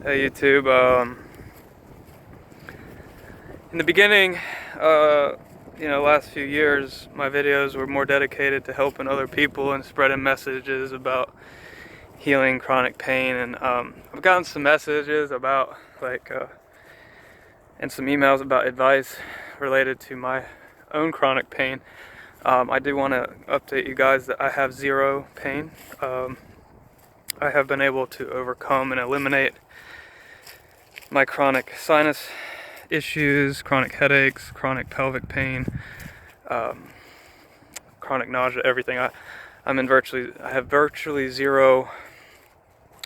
Hey YouTube. In the beginning, last few years, my videos were more dedicated to helping other people and spreading messages about healing chronic pain. And I've gotten some messages about and some emails about advice related to my own chronic pain. I do want to update you guys that I have zero pain. I have been able to overcome and eliminate my chronic sinus issues, chronic headaches, chronic pelvic pain, chronic nausea, everything. I have virtually zero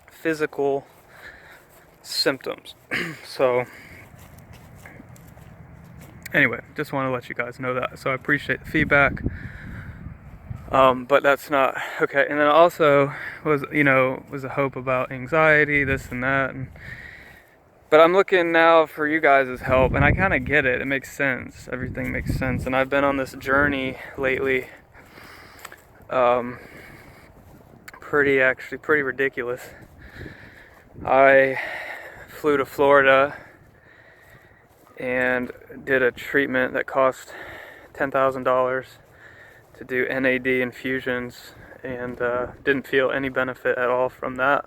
physical symptoms. So anyway, just want to let you guys know that. So I appreciate the feedback. But that's not okay. And then also was a hope about anxiety, this and that, but I'm looking now for you guys' help, and I kind of get it. It makes sense. Everything makes sense. And I've been on this journey lately. Pretty ridiculous. I flew to Florida and did a treatment that cost $10,000 to do NAD infusions, and didn't feel any benefit at all from that.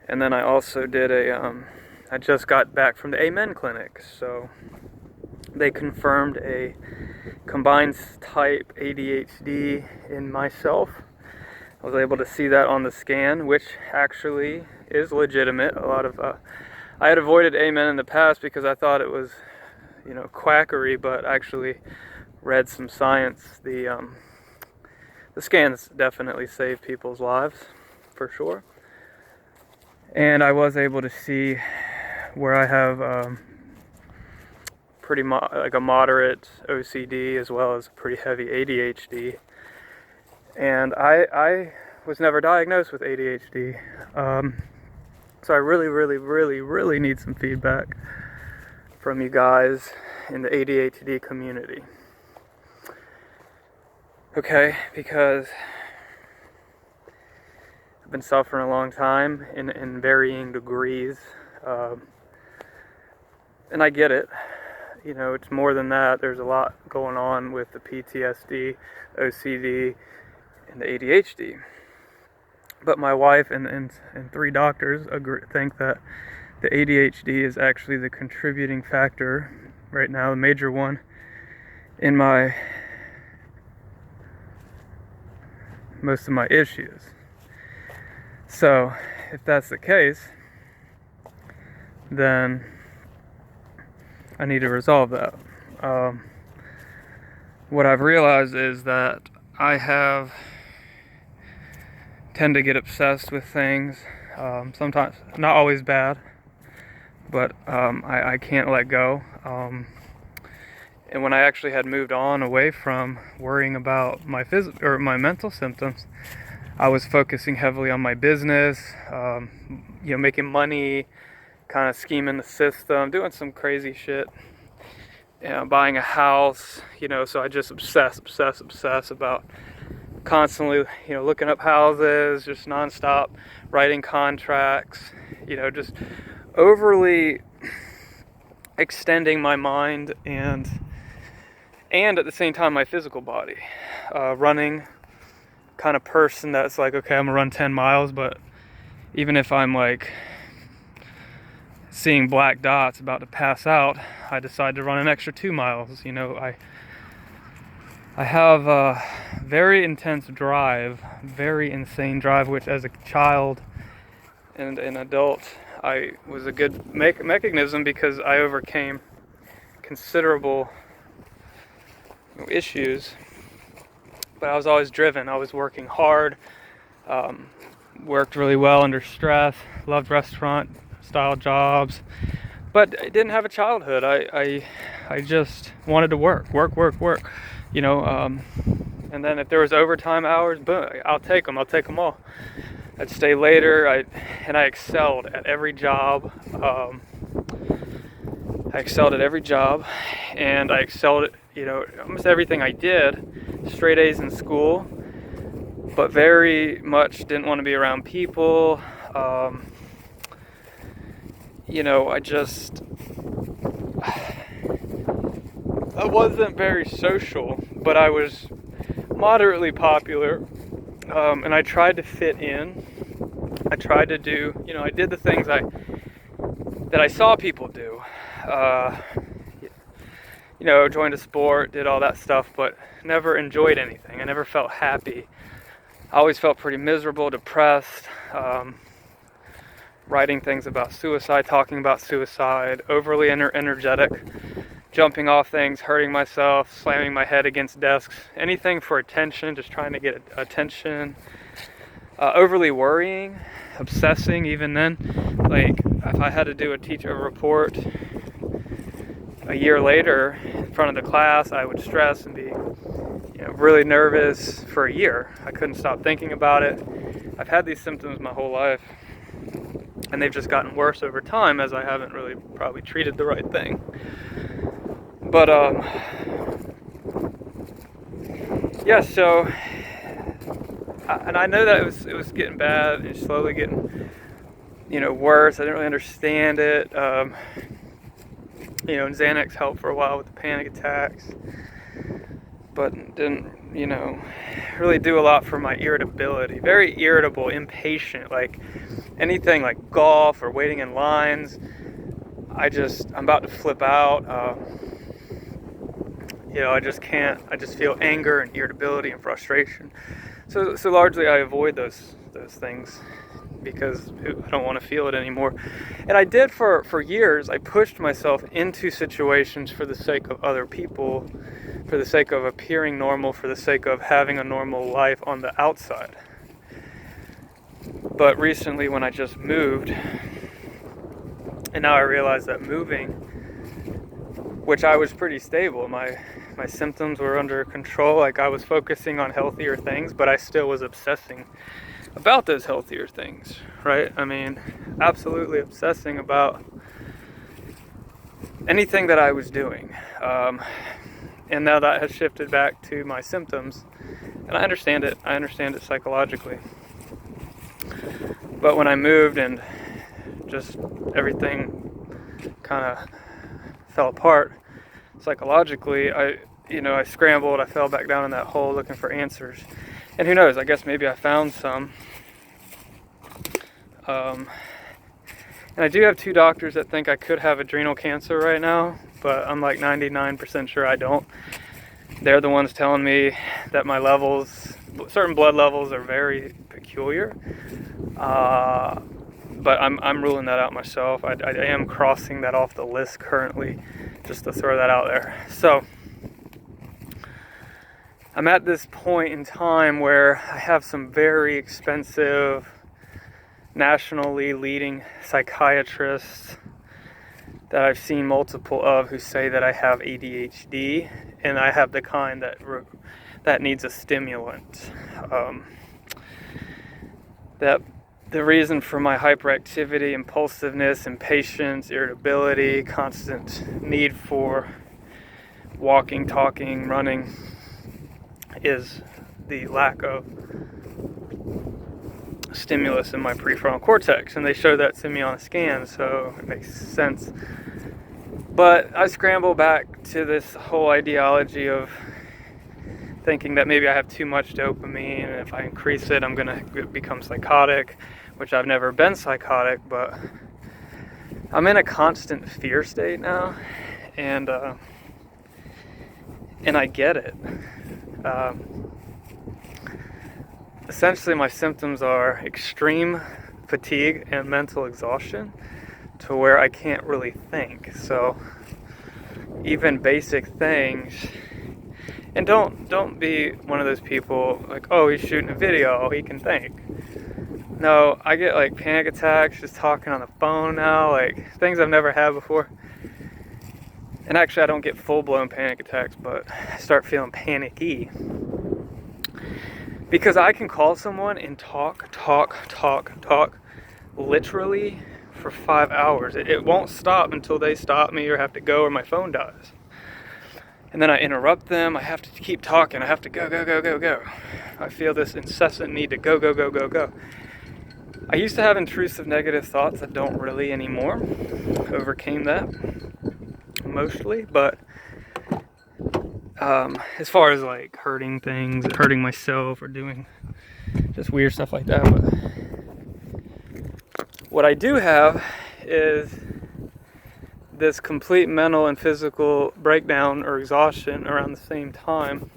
And then I also did I just got back from the Amen clinic, so they confirmed a combined type ADHD in myself. I was able to see that on the scan, which actually is legitimate. I had avoided Amen in the past because I thought it was, quackery, but actually read some science. The scans definitely save people's lives, for sure. And I was able to see where I have a moderate OCD as well as pretty heavy ADHD. And I was never diagnosed with ADHD. So I really need some feedback from you guys in the ADHD community. Okay, because I've been suffering a long time in varying degrees. And I get it. It's more than that. There's a lot going on with the PTSD, OCD, and the ADHD. But my wife and 3 doctors think that the ADHD is actually the contributing factor right now, the major one, in most of my issues. So, if that's the case, then I need to resolve that. What I've realized is that I tend to get obsessed with things. Sometimes, not always bad, but I can't let go. And when I actually had moved on away from worrying about my my mental symptoms, I was focusing heavily on my business, making money, kind of scheming the system, doing some crazy shit, buying a house, so I just obsess about constantly, looking up houses, just nonstop, writing contracts, just overly extending my mind and at the same time my physical body. Running kind of person that's like, okay, I'm gonna run 10 miles, but even if I'm like seeing black dots about to pass out, I decide to run an extra 2 miles. I have a very intense drive, very insane drive, which as a child and an adult, I was a good mechanism because I overcame considerable issues. But I was always driven. I was working hard, worked really well under stress, loved restaurant style jobs, but I didn't have a childhood. I just wanted to work, and then if there was overtime hours, boom, I'll take them all. I'd stay later, I excelled at every job. And I excelled at, almost everything I did. Straight A's in school, but very much didn't want to be around people. I wasn't very social, but I was moderately popular, and I tried to fit in. I tried to do, I did the things that I saw people do. Uh, Joined a sport, did all that stuff, but never enjoyed anything. I never felt happy. I always felt pretty miserable, depressed, writing things about suicide, talking about suicide, overly energetic, jumping off things, hurting myself, slamming my head against desks, anything for attention, just trying to get attention, overly worrying, obsessing even then. Like, if I had to do a report a year later in front of the class, I would stress and be really nervous for a year. I couldn't stop thinking about it. I've had these symptoms my whole life, and they've just gotten worse over time as I haven't really probably treated the right thing. But yeah, so and I know that it was getting bad and slowly getting worse. I didn't really understand it. And Xanax helped for a while with the panic attacks, but didn't really do a lot for my irritability. Very irritable, impatient, like anything like golf or waiting in lines, I'm about to flip out. I just can't. I just feel anger and irritability and frustration. So largely I avoid those things because I don't want to feel it anymore. And I did for years. I pushed myself into situations for the sake of other people, for the sake of appearing normal, for the sake of having a normal life on the outside. But recently when I just moved, and now I realize that moving, which I was pretty stable, my symptoms were under control, like I was focusing on healthier things, but I still was obsessing about those healthier things, right? I mean, absolutely obsessing about anything that I was doing. And now that has shifted back to my symptoms, and I understand it psychologically. But when I moved and just everything kind of fell apart psychologically, I scrambled, I fell back down in that hole looking for answers. And who knows, I guess maybe I found some. And I do have 2 doctors that think I could have adrenal cancer right now, but I'm like 99% sure I don't. They're the ones telling me that my levels, certain blood levels, are very peculiar. But I'm ruling that out myself. I am crossing that off the list currently, just to throw that out there. So I'm at this point in time where I have some very expensive, nationally leading psychiatrists that I've seen multiple of who say that I have ADHD, and I have the kind that needs a stimulant. That the reason for my hyperactivity, impulsiveness, impatience, irritability, constant need for walking, talking, running is the lack of stimulus in my prefrontal cortex, and they show that to me on a scan, so it makes sense. But I scramble back to this whole ideology of thinking that maybe I have too much dopamine, and if I increase it, I'm going to become psychotic, which I've never been psychotic, but I'm in a constant fear state now, and I get it. Essentially, my symptoms are extreme fatigue and mental exhaustion to where I can't really think. So even basic things, and don't be one of those people like, oh, he's shooting a video, he can think. No, I get like panic attacks just talking on the phone now, like things I've never had before. And actually, I don't get full-blown panic attacks, but I start feeling panicky. Because I can call someone and talk, literally for 5 hours. It won't stop until they stop me or have to go or my phone dies. And then I interrupt them. I have to keep talking. I have to go. I feel this incessant need to go. I used to have intrusive negative thoughts. I don't really anymore. Overcame that mostly, but as far as like hurting things, hurting myself, or doing just weird stuff like that. But what I do have is this complete mental and physical breakdown or exhaustion around the same time,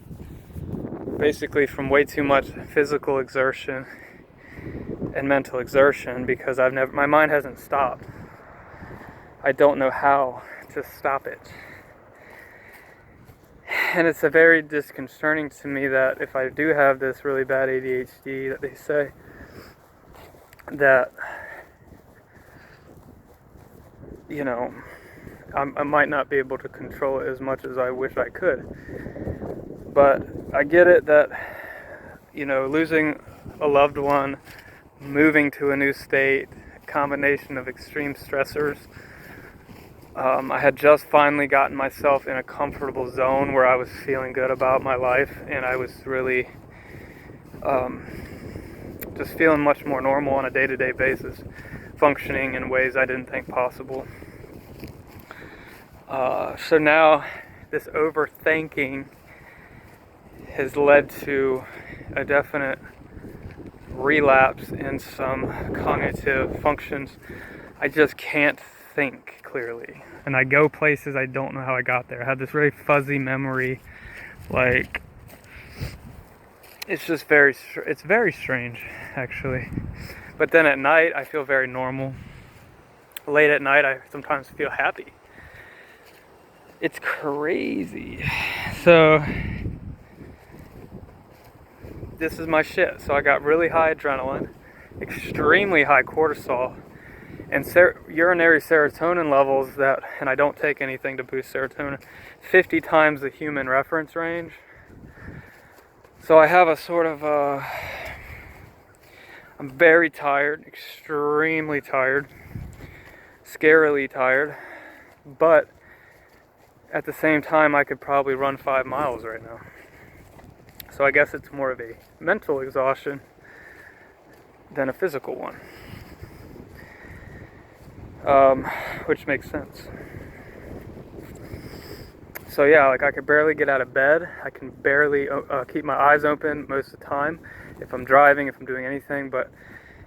basically from way too much physical exertion and mental exertion, because my mind hasn't stopped. I don't know how to stop it. And it's a very disconcerting to me that if I do have this really bad ADHD that they say, that, you know, I might not be able to control it as much as I wish I could. But I get it that, you know, losing a loved one, moving to a new state, a combination of extreme stressors. I had just finally gotten myself in a comfortable zone where I was feeling good about my life, and I was really just feeling much more normal on a day-to-day basis, functioning in ways I didn't think possible. So now this overthinking has led to a definite relapse in some cognitive functions. I just can't think clearly, and I go places I don't know how I got there. I have this really fuzzy memory, like it's very strange actually. But then at night I feel very normal. Late at night I sometimes feel happy. It's crazy. So this is my shit. So I got really high adrenaline, extremely high cortisol, and urinary serotonin levels that, and I don't take anything to boost serotonin, 50 times the human reference range. So I have a sort of I'm very tired, extremely tired, scarily tired, but at the same time I could probably run 5 miles right now. So I guess it's more of a mental exhaustion than a physical one, which makes sense. So yeah, like I could barely get out of bed. I can barely keep my eyes open most of the time if I'm driving, if I'm doing anything. But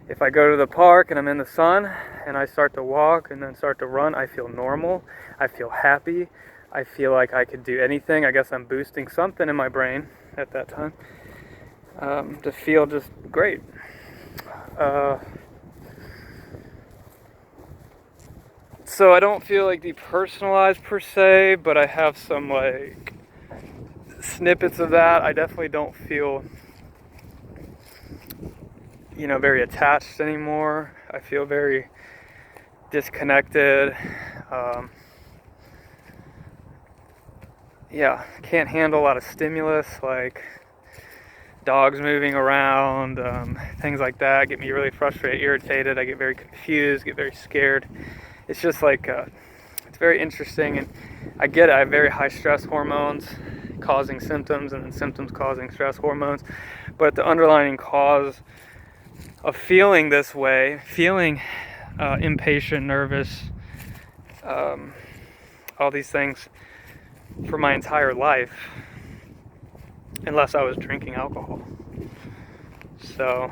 if I go to the park and I'm in the sun and I start to walk and then start to run, I feel normal. I feel happy. I feel like I could do anything. I guess I'm boosting something in my brain at that time to feel just great. So I don't feel like depersonalized per se, but I have some like snippets of that. I definitely don't feel, you know, very attached anymore. I feel very disconnected. Yeah, can't handle a lot of stimulus like dogs moving around, things like that get me really frustrated, irritated. I get very confused, get very scared. It's just like, it's very interesting, and I get it. I have very high stress hormones causing symptoms, and then symptoms causing stress hormones. But the underlying cause of feeling this way, feeling impatient, nervous, all these things for my entire life, unless I was drinking alcohol. So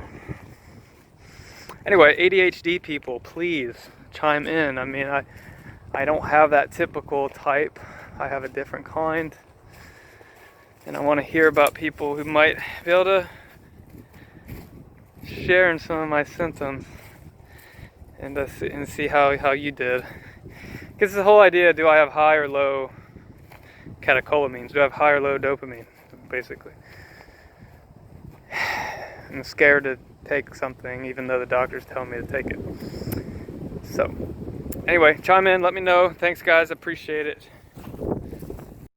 anyway, ADHD people, please chime in. I mean, I don't have that typical type. I have a different kind, and I want to hear about people who might be able to share in some of my symptoms and see how you did. Because the whole idea, do I have high or low catecholamines? Do I have high or low dopamine, basically? I'm scared to take something even though the doctors tell me to take it. So anyway, chime in, let me know. Thanks guys, appreciate it.